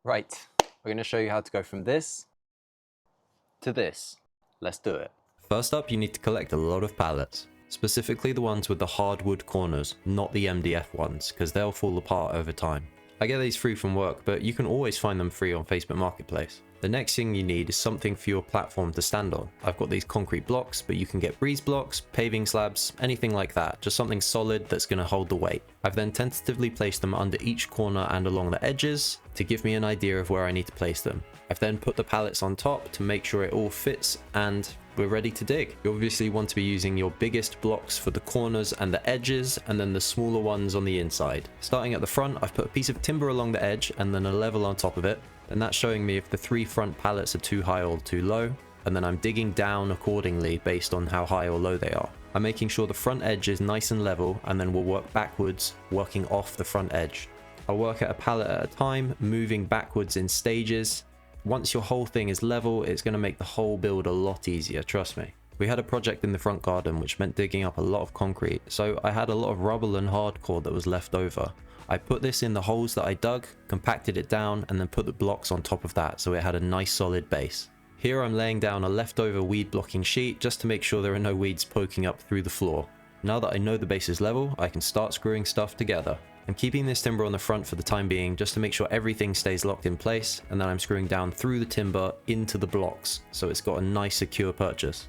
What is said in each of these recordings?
Right, we're going to show you how to go from this to this. Let's do it. First up, you need to collect a lot of pallets, specifically the ones with the hardwood corners, not the MDF ones, because they'll fall apart over time. I get these free from work, but you can always find them free on Facebook Marketplace. The next thing you need is something for your platform to stand on. I've got these concrete blocks, but you can get breeze blocks, paving slabs, anything like that, just something solid that's going to hold the weight. I've then tentatively placed them under each corner and along the edges to give me an idea of where I need to place them. I've then put the pallets on top to make sure it all fits, and we're ready to dig. You obviously want to be using your biggest blocks for the corners and the edges, and then the smaller ones on the inside. Starting at the front, I've put a piece of timber along the edge and then a level on top of it. And that's showing me if the 3 front pallets are too high or too low, and then I'm digging down accordingly based on how high or low they are. I'm making sure the front edge is nice and level, and then we'll work backwards, working off the front edge. I'll work at a pallet at a time, moving backwards in stages. Once your whole thing is level, it's going to make the whole build a lot easier, trust me. We had a project in the front garden which meant digging up a lot of concrete, so I had a lot of rubble and hardcore that was left over. I put this in the holes that I dug, compacted it down, and then put the blocks on top of that so it had a nice solid base. Here I'm laying down a leftover weed blocking sheet just to make sure there are no weeds poking up through the floor. Now that I know the base is level, I can start screwing stuff together. I'm keeping this timber on the front for the time being just to make sure everything stays locked in place, and then I'm screwing down through the timber into the blocks so it's got a nice secure purchase.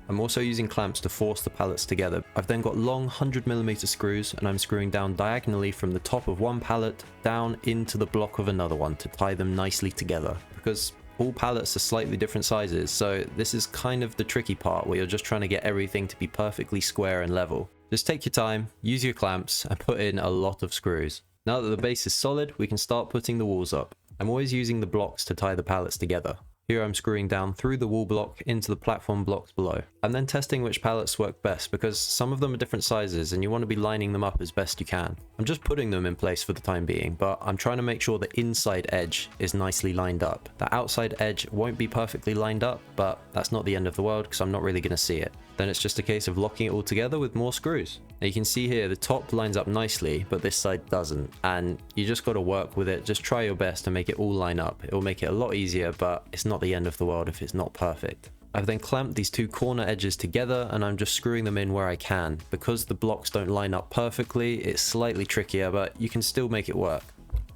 I'm also using clamps to force the pallets together. I've then got long 100mm screws, and I'm screwing down diagonally from the top of one pallet down into the block of another one to tie them nicely together, because all pallets are slightly different sizes, so this is kind of the tricky part where you're just trying to get everything to be perfectly square and level. Just take your time, use your clamps, and put in a lot of screws. Now that the base is solid, we can start putting the walls up. I'm always using the blocks to tie the pallets together. Here I'm screwing down through the wall block into the platform blocks below. I'm then testing which pallets work best because some of them are different sizes and you want to be lining them up as best you can. I'm just putting them in place for the time being, but I'm trying to make sure the inside edge is nicely lined up. The outside edge won't be perfectly lined up, but that's not the end of the world because I'm not really going to see it. Then it's just a case of locking it all together with more screws. Now you can see here the top lines up nicely, but this side doesn't, and you just got to work with it. Just try your best to make it all line up. It will make it a lot easier, but it's not the end of the world if it's not perfect. I've then clamped these 2 corner edges together, and I'm just screwing them in where I can. Because the blocks don't line up perfectly, it's slightly trickier, but you can still make it work.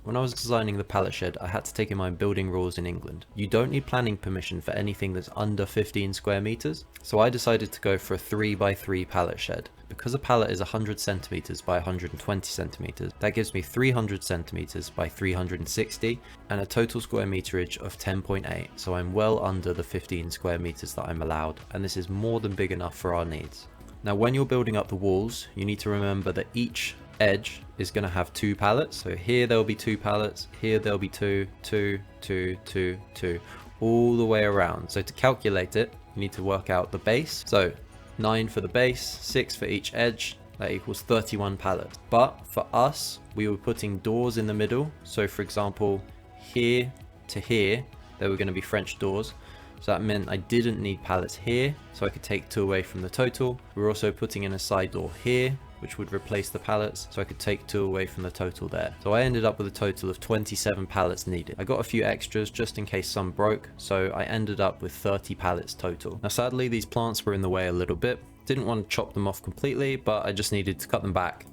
When I was designing the pallet shed, I had to take in mind building rules in England. You don't need planning permission for anything that's under 15 square meters, so I decided to go for a 3x3 pallet shed. Because a pallet is 100 centimeters by 120 centimeters, that gives me 300 centimeters by 360 and a total square meterage of 10.8, so I'm well under the 15 square meters that I'm allowed, and this is more than big enough for our needs. Now when you're building up the walls, you need to remember that each edge is going to have 2 pallets. So here there'll be 2 pallets, here there'll be 2, 2, 2, 2, 2, all the way around. So to calculate it, you need to work out the base. So 9 for the base, 6 for each edge, that equals 31 pallets. But for us, we were putting doors in the middle. So for example, here to here, there were going to be French doors. So that meant I didn't need pallets here, so I could take 2 away from the total. We were also putting in a side door here, which would replace the pallets, so I could take 2 away from the total there. So I ended up with a total of 27 pallets needed. I got a few extras just in case some broke, so I ended up with 30 pallets total. Now sadly these plants were in the way a little bit. Didn't want to chop them off completely, but I just needed to cut them back.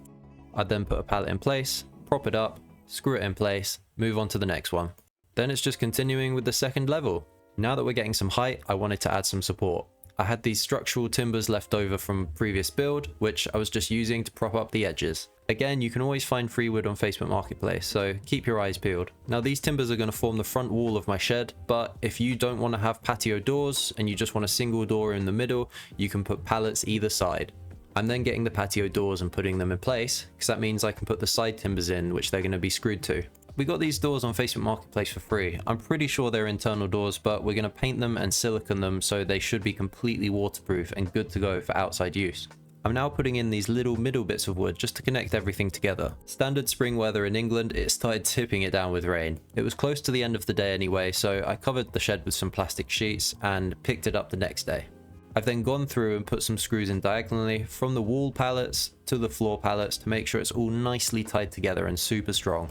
I'd then put a pallet in place, prop it up, screw it in place, move on to the next one. Then it's just continuing with the second level. Now that we're getting some height, I wanted to add some support. I had these structural timbers left over from previous build, which I was just using to prop up the edges. Again, you can always find free wood on Facebook Marketplace, so keep your eyes peeled. Now these timbers are going to form the front wall of my shed, but if you don't want to have patio doors and you just want a single door in the middle, you can put pallets either side. I'm then getting the patio doors and putting them in place, because that means I can put the side timbers in, which they're going to be screwed to. We got these doors on Facebook Marketplace for free. I'm pretty sure they're internal doors, but we're going to paint them and silicone them so they should be completely waterproof and good to go for outside use. I'm now putting in these little middle bits of wood just to connect everything together. Standard spring weather in England, it started tipping it down with rain. It was close to the end of the day anyway, so I covered the shed with some plastic sheets and picked it up the next day. I've then gone through and put some screws in diagonally from the wall pallets to the floor pallets to make sure it's all nicely tied together and super strong.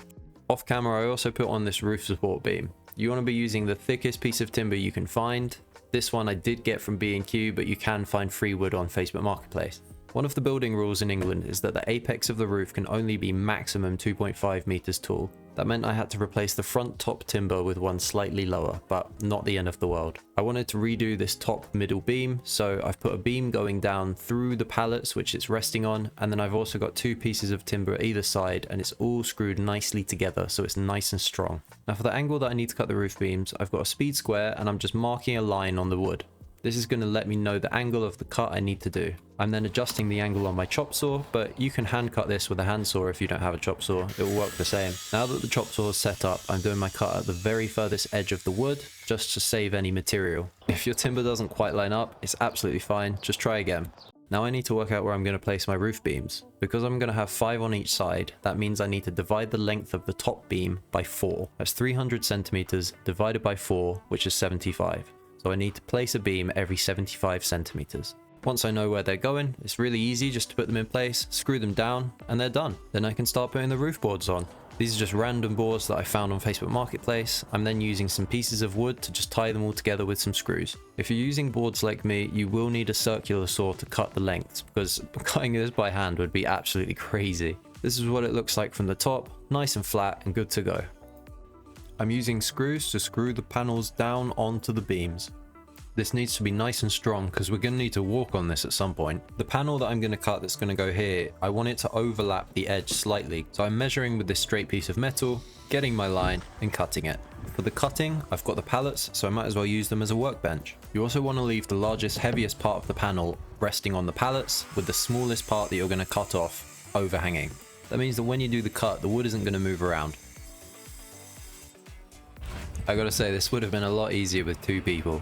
Off camera, I also put on this roof support beam. You want to be using the thickest piece of timber you can find. This one I did get from B&Q, but you can find free wood on Facebook Marketplace. One of the building rules in England is that the apex of the roof can only be maximum 2.5 meters tall. That meant I had to replace the front top timber with one slightly lower, but not the end of the world. I wanted to redo this top middle beam, so I've put a beam going down through the pallets which it's resting on, and then I've also got two pieces of timber either side, and it's all screwed nicely together so it's nice and strong. Now for the angle that I need to cut the roof beams, I've got a speed square and I'm just marking a line on the wood. This is going to let me know the angle of the cut I need to do. I'm then adjusting the angle on my chop saw, but you can hand cut this with a handsaw if you don't have a chop saw. It will work the same. Now that the chop saw is set up, I'm doing my cut at the very furthest edge of the wood, just to save any material. If your timber doesn't quite line up, it's absolutely fine. Just try again. Now I need to work out where I'm going to place my roof beams. Because I'm going to have 5 on each side, that means I need to divide the length of the top beam by 4. That's 300 centimeters divided by 4, which is 75. So I need to place a beam every 75 centimeters. Once I know where they're going, it's really easy just to put them in place, screw them down, and they're done. Then I can start putting the roof boards on. These are just random boards that I found on Facebook Marketplace. I'm then using some pieces of wood to just tie them all together with some screws. If you're using boards like me, you will need a circular saw to cut the lengths, because cutting this by hand would be absolutely crazy. This is what it looks like from the top, nice and flat and good to go. I'm using screws to screw the panels down onto the beams. This needs to be nice and strong because we're going to need to walk on this at some point. The panel that I'm going to cut that's going to go here, I want it to overlap the edge slightly. So I'm measuring with this straight piece of metal, getting my line and cutting it. For the cutting, I've got the pallets, so I might as well use them as a workbench. You also want to leave the largest, heaviest part of the panel resting on the pallets, with the smallest part that you're going to cut off overhanging. That means that when you do the cut, the wood isn't going to move around. I gotta say, this would have been a lot easier with 2 people.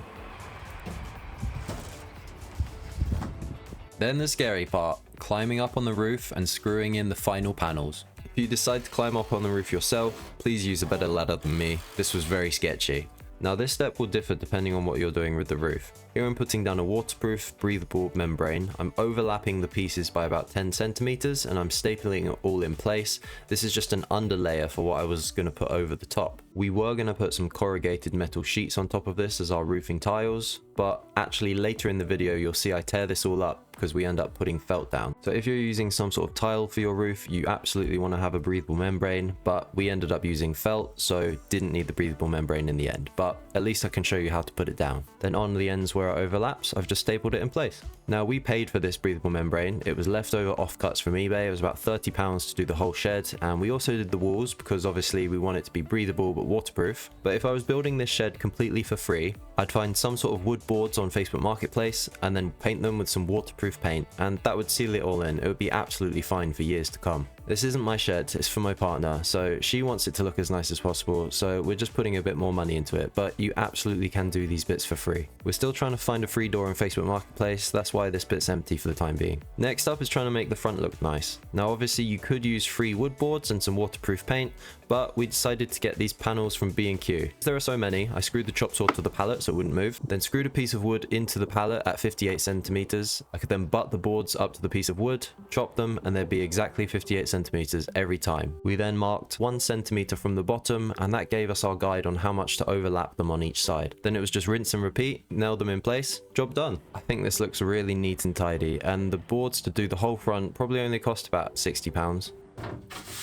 Then the scary part, climbing up on the roof and screwing in the final panels. If you decide to climb up on the roof yourself, please use a better ladder than me. This was very sketchy. Now this step will differ depending on what you're doing with the roof. Here I'm putting down a waterproof, breathable membrane. I'm overlapping the pieces by about 10 centimeters and I'm stapling it all in place. This is just an underlayer for what I was going to put over the top. We were going to put some corrugated metal sheets on top of this as our roofing tiles, but actually later in the video you'll see I tear this all up because we end up putting felt down. So if you're using some sort of tile for your roof, you absolutely want to have a breathable membrane, but we ended up using felt, so didn't need the breathable membrane in the end, but at least I can show you how to put it down. Then on the ends where it overlaps, I've just stapled it in place. Now we paid for this breathable membrane. It was leftover offcuts from eBay. It was about £30 to do the whole shed, and we also did the walls because obviously we want it to be breathable but waterproof. But if I was building this shed completely for free, I'd find some sort of wood boards on Facebook Marketplace and then paint them with some waterproof paint, and that would seal it all in. It would be absolutely fine for years to come. This isn't my shed, it's for my partner, so she wants it to look as nice as possible, so we're just putting a bit more money into it, but you absolutely can do these bits for free. We're still trying to find a free door on Facebook Marketplace, that's why this bit's empty for the time being. Next up is trying to make the front look nice. Now obviously you could use free wood boards and some waterproof paint, but we decided to get these panels from B&Q. There are so many, I screwed the chop saw to the pallet so it wouldn't move, then screwed a piece of wood into the pallet at 58 centimeters. I could then butt the boards up to the piece of wood, chop them, and they'd be exactly 58 centimeters every time. We then marked 1 centimeter from the bottom, and that gave us our guide on how much to overlap them on each side. Then it was just rinse and repeat, nail them in place, job done. I think this looks really neat and tidy, and the boards to do the whole front probably only cost about £60.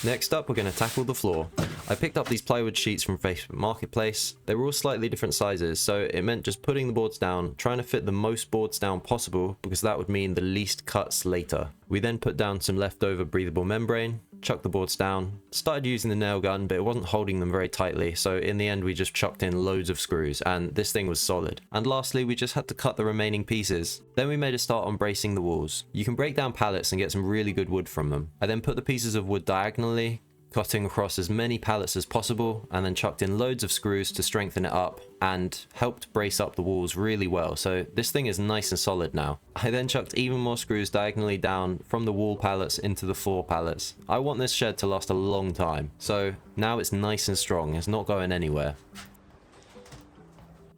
Next up, we're going to tackle the floor. I picked up these plywood sheets from Facebook Marketplace. They were all slightly different sizes, so it meant just putting the boards down, trying to fit the most boards down possible, because that would mean the least cuts later. We then put down some leftover breathable membrane, chucked the boards down, started using the nail gun, but it wasn't holding them very tightly, so in the end we just chucked in loads of screws, and this thing was solid. And lastly, we just had to cut the remaining pieces. Then we made a start on bracing the walls. You can break down pallets and get some really good wood from them. I then put the pieces of wood diagonally, cutting across as many pallets as possible, and then chucked in loads of screws to strengthen it up and helped brace up the walls really well. So this thing is nice and solid now. I then chucked even more screws diagonally down from the wall pallets into the floor pallets. I want this shed to last a long time, so now it's nice and strong. It's not going anywhere.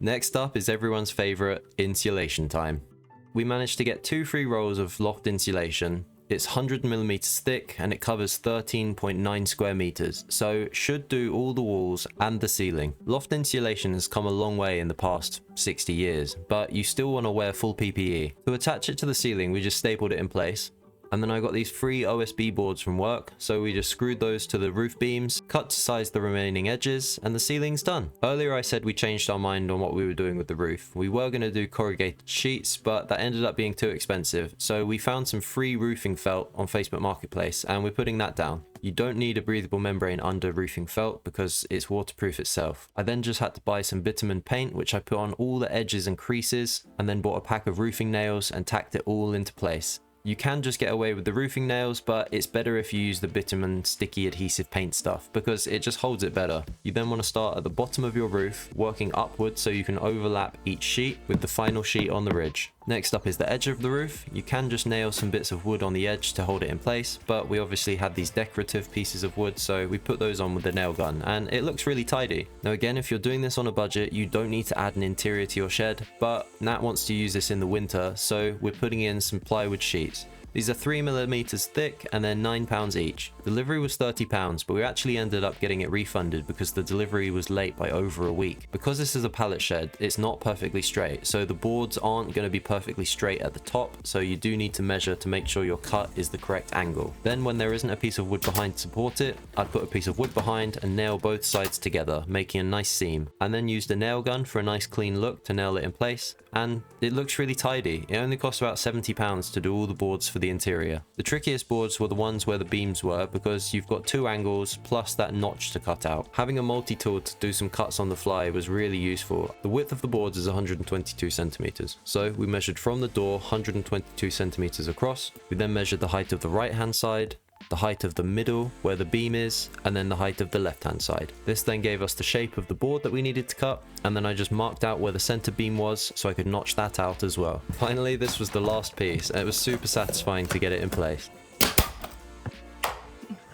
Next up is everyone's favorite, insulation time. We managed to get 2 free rolls of loft insulation, It's 100mm thick and it covers 13.9 square meters, so should do all the walls and the ceiling. Loft insulation has come a long way in the past 60 years, but you still want to wear full PPE. To attach it to the ceiling, we just stapled it in place. And then I got these 3 OSB boards from work, so we just screwed those to the roof beams, cut to size the remaining edges, and the ceiling's done. Earlier I said we changed our mind on what we were doing with the roof. We were going to do corrugated sheets, but that ended up being too expensive, so we found some free roofing felt on Facebook Marketplace, and we're putting that down. You don't need a breathable membrane under roofing felt because it's waterproof itself. I then just had to buy some bitumen paint, which I put on all the edges and creases, and then bought a pack of roofing nails and tacked it all into place. You can just get away with the roofing nails, but it's better if you use the bitumen sticky adhesive paint stuff because it just holds it better. You then want to start at the bottom of your roof, working upwards so you can overlap each sheet with the final sheet on the ridge. Next up is the edge of the roof. You can just nail some bits of wood on the edge to hold it in place, but we obviously had these decorative pieces of wood, so we put those on with the nail gun, and it looks really tidy. Now again, if you're doing this on a budget, you don't need to add an interior to your shed, but Nat wants to use this in the winter, so we're putting in some plywood sheets. These are 3mm thick and they're £9 each. Delivery was £30, but we actually ended up getting it refunded because the delivery was late by over a week. Because this is a pallet shed, it's not perfectly straight, so the boards aren't going to be perfectly straight at the top, so you do need to measure to make sure your cut is the correct angle. Then when there isn't a piece of wood behind to support it, I'd put a piece of wood behind and nail both sides together, making a nice seam. And then used a nail gun for a nice clean look to nail it in place, and it looks really tidy. It only cost about £70 to do all the boards for the interior. The trickiest boards were the ones where the beams were because you've got 2 angles plus that notch to cut out. Having a multi-tool to do some cuts on the fly was really useful. The width of the boards is 122 centimeters. So we measured from the door 122 centimeters across. We then measured the height of the right hand side, the height of the middle where the beam is, and then the height of the left hand side. This then gave us the shape of the board that we needed to cut, and then I just marked out where the center beam was so I could notch that out as well. Finally, this was the last piece, and it was super satisfying to get it in place.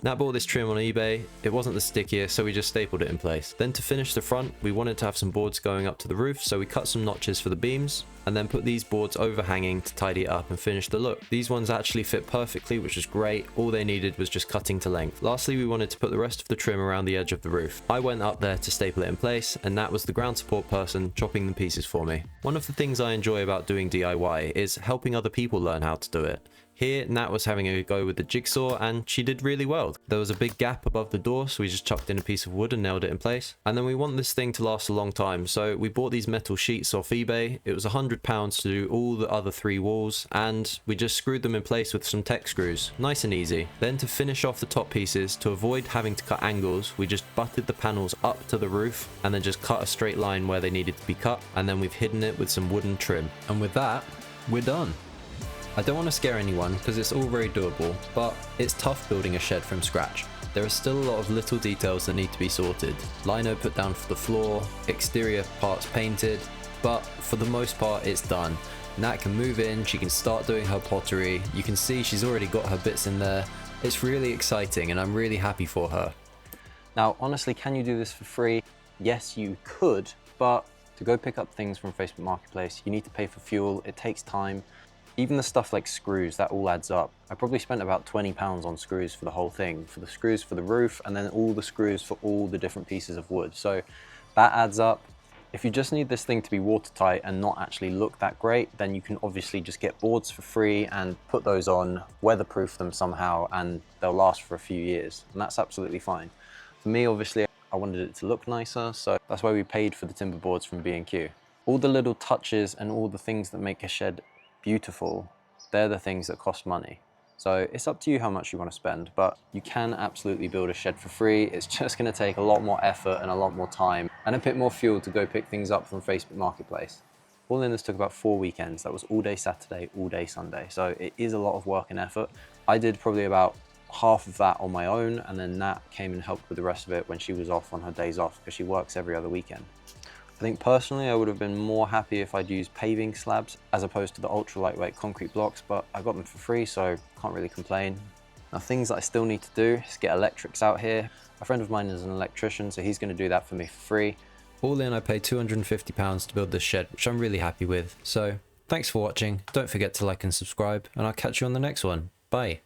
Nat bought this trim on eBay. It wasn't the stickiest, so we just stapled it in place. Then to finish the front, we wanted to have some boards going up to the roof, so we cut some notches for the beams, and then put these boards overhanging to tidy it up and finish the look. These ones actually fit perfectly, which is great. All they needed was just cutting to length. Lastly, we wanted to put the rest of the trim around the edge of the roof. I went up there to staple it in place, and Nat was the ground support person chopping the pieces for me. One of the things I enjoy about doing DIY is helping other people learn how to do it. Here, Nat was having a go with the jigsaw and she did really well. There was a big gap above the door, so we just chucked in a piece of wood and nailed it in place. And then we want this thing to last a long time, so we bought these metal sheets off eBay. It was £100 to do all the other 3 walls, and we just screwed them in place with some tech screws. Nice and easy. Then to finish off the top pieces, to avoid having to cut angles, we just butted the panels up to the roof and then just cut a straight line where they needed to be cut, and then we've hidden it with some wooden trim. And with that, we're done. I don't want to scare anyone because it's all very doable, but it's tough building a shed from scratch. There are still a lot of little details that need to be sorted. Lino put down for the floor, exterior parts painted, but for the most part it's done. Nat can move in, she can start doing her pottery. You can see she's already got her bits in there. It's really exciting and I'm really happy for her. Now, honestly, can you do this for free? Yes, you could, but to go pick up things from Facebook Marketplace, you need to pay for fuel, it takes time. Even the stuff like screws, that all adds up. I probably spent about £20 on screws for the whole thing, for the screws for the roof, and then all the screws for all the different pieces of wood. So that adds up. If you just need this thing to be watertight and not actually look that great, then you can obviously just get boards for free and put those on, weatherproof them somehow, and they'll last for a few years. And that's absolutely fine. For me, obviously, I wanted it to look nicer, so that's why we paid for the timber boards from B&Q. All the little touches and all the things that make a shed beautiful, they're the things that cost money. So it's up to you how much you want to spend, but you can absolutely build a shed for free. It's just going to take a lot more effort and a lot more time and a bit more fuel to go pick things up from Facebook Marketplace. All in, this took about 4 weekends. That was all day Saturday, all day Sunday. So it is a lot of work and effort. I did probably about half of that on my own, and then Nat came and helped with the rest of it when she was off on her days off, because she works every other weekend. I think personally I would have been more happy if I'd used paving slabs as opposed to the ultra lightweight concrete blocks, but I got them for free, so can't really complain. Now, things that I still need to do is get electrics out here. A friend of mine is an electrician, so he's going to do that for me for free. All in, I paid £250 to build this shed, which I'm really happy with. So thanks for watching. Don't forget to like and subscribe, and I'll catch you on the next one. Bye.